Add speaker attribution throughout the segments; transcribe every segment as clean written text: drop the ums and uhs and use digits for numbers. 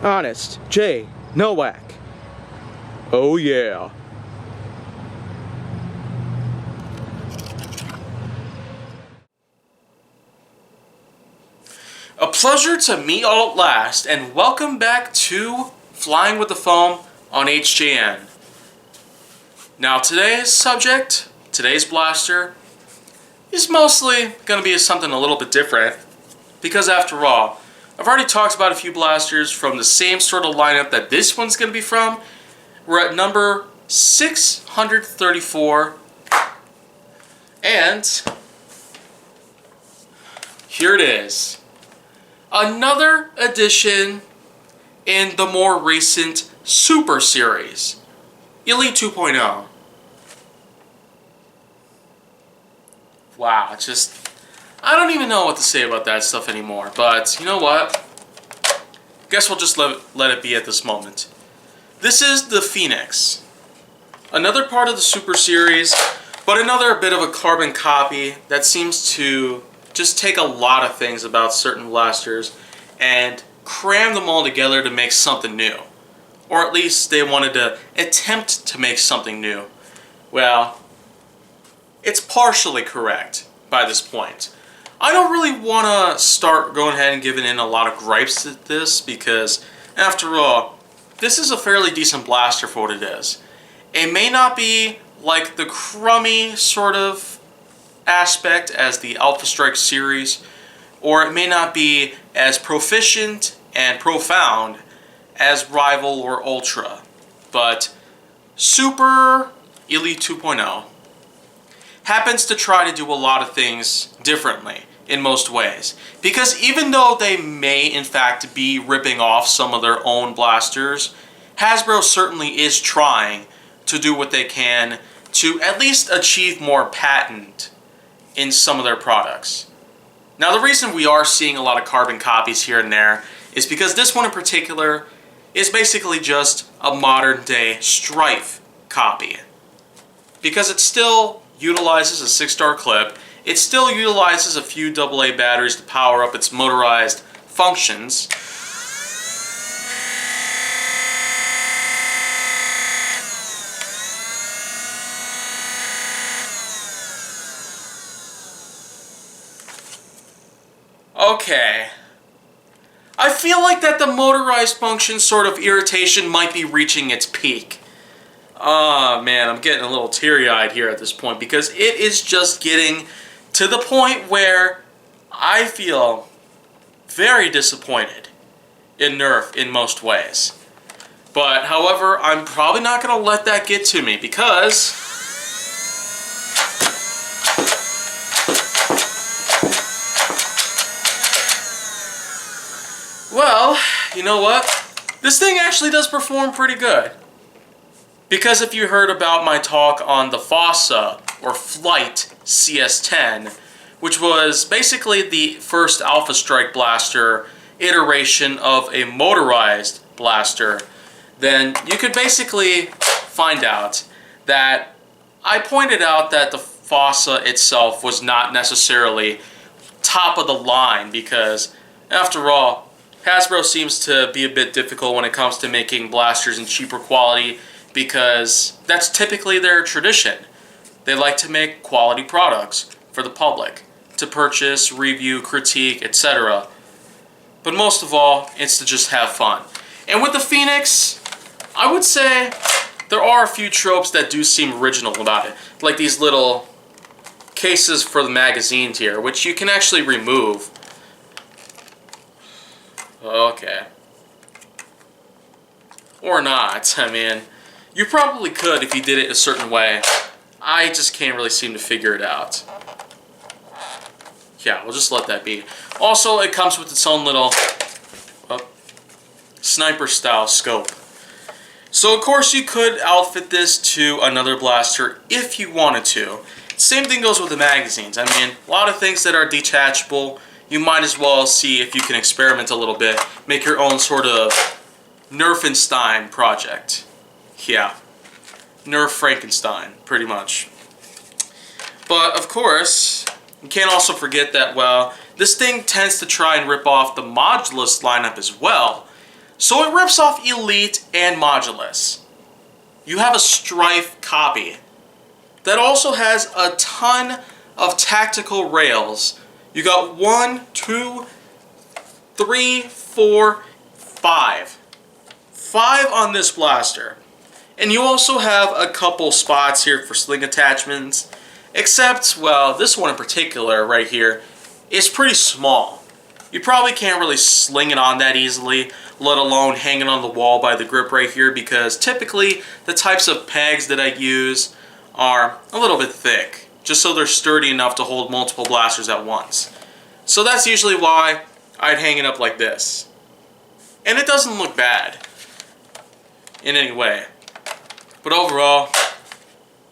Speaker 1: Honest J. Nowak. Oh yeah.
Speaker 2: A pleasure to meet all at last, and welcome back to Flying with the Foam on HJN. Now today's subject, today's blaster, is mostly going to be something a little bit different, because after all, I've already talked about a few blasters from the same sort of lineup that this one's going to be from. We're at number 634, and here it is. Another edition in the more recent Super Series, Elite 2.0. Wow, I don't even know what to say about that stuff anymore, but you know what? Guess we'll just let it be at this moment. This is the Phoenix. Another part of the Super Series, but another bit of a carbon copy that seems to just take a lot of things about certain blasters and cram them all together to make something new. Or at least they wanted to attempt to make something new. Well, it's partially correct by this point. I don't really want to start going ahead and giving in a lot of gripes to this because, after all, this is a fairly decent blaster for what it is. It may not be like the crummy sort of aspect as the Alpha Strike series, or it may not be as proficient and profound as Rival or Ultra, but Super Elite 2.0 happens to try to do a lot of things differently in most ways, because even though they may in fact be ripping off some of their own blasters, Hasbro certainly is trying to do what they can to at least achieve more patent in some of their products. Now the reason we are seeing a lot of carbon copies here and there is because this one in particular is basically just a modern day Strife copy. Because it still utilizes a 6-star clip, it still utilizes a few AA batteries to power up its motorized functions. Okay. I feel like that the motorized function sort of irritation might be reaching its peak. Oh man, I'm getting a little teary-eyed here at this point because it is just getting to the point where I feel very disappointed in Nerf in most ways. But however, I'm probably not going to let that get to me because well, you know what? This thing actually does perform pretty good. Because if you heard about my talk on the FOSSA, or Flight CS10, which was basically the first Alpha Strike blaster iteration of a motorized blaster, then you could basically find out that I pointed out that the FOSSA itself was not necessarily top of the line because, after all, Hasbro seems to be a bit difficult when it comes to making blasters in cheaper quality because that's typically their tradition. They like to make quality products for the public to purchase, review, critique, etc. But most of all, it's to just have fun. And with the Phoenix, I would say there are a few tropes that do seem original about it. Like these little cases for the magazines here, which you can actually remove. Okay. Or not. I mean, you probably could if you did it a certain way. I just can't really seem to figure it out. Yeah, we'll just let that be. Also, it comes with its own little sniper-style scope. So, of course, you could outfit this to another blaster if you wanted to. Same thing goes with the magazines. I mean, a lot of things that are detachable, you might as well see if you can experiment a little bit. Make your own sort of Nerfenstein project. Yeah. Nerf Frankenstein, pretty much. But, of course, you can't also forget that, well, this thing tends to try and rip off the Modulus lineup as well. So it rips off Elite and Modulus. You have a Strife copy that also has a ton of tactical rails. You got 1, 2, 3, 4, 5. 5 on this blaster. And you also have a couple spots here for sling attachments. Except, well, this one in particular right here is pretty small. You probably can't really sling it on that easily, let alone hang it on the wall by the grip right here, because typically the types of pegs that I use are a little bit thick, just so they're sturdy enough to hold multiple blasters at once. So that's usually why I'd hang it up like this. And it doesn't look bad in any way. But overall,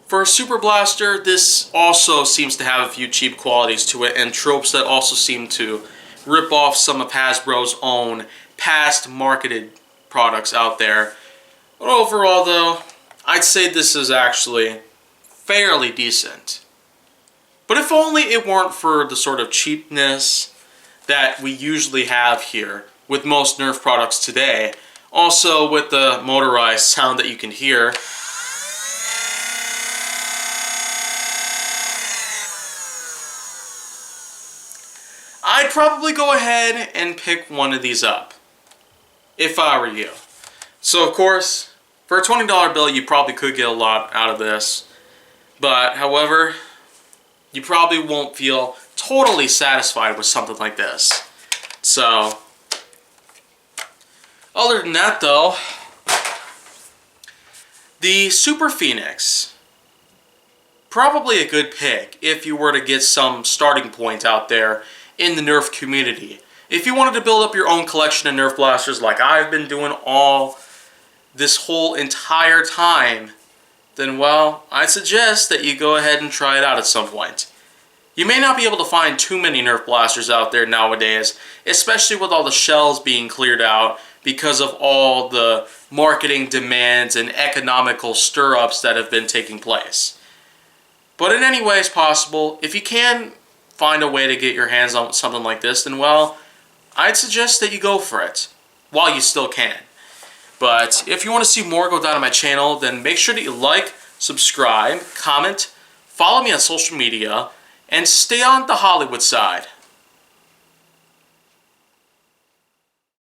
Speaker 2: for a Super Blaster, this also seems to have a few cheap qualities to it and tropes that also seem to rip off some of Hasbro's own past marketed products out there. But overall though, I'd say this is actually fairly decent. But if only it weren't for the sort of cheapness that we usually have here with most Nerf products today. Also with the motorized sound that you can hear. I'd probably go ahead and pick one of these up, if I were you. So of course, for a $20 bill, you probably could get a lot out of this. But however, you probably won't feel totally satisfied with something like this. So, other than that though, the Super Phoenix, probably a good pick if you were to get some starting point out there in the Nerf community. If you wanted to build up your own collection of Nerf blasters like I've been doing all this whole entire time, then well, I'd suggest that you go ahead and try it out at some point. You may not be able to find too many Nerf blasters out there nowadays, especially with all the shells being cleared out because of all the marketing demands and economical stir-ups that have been taking place. But in any ways possible, if you can find a way to get your hands on something like this, then well, I'd suggest that you go for it while you still can. But if you want to see more go down on my channel, then make sure that you like, subscribe, comment, follow me on social media, and stay on the Hollywood side.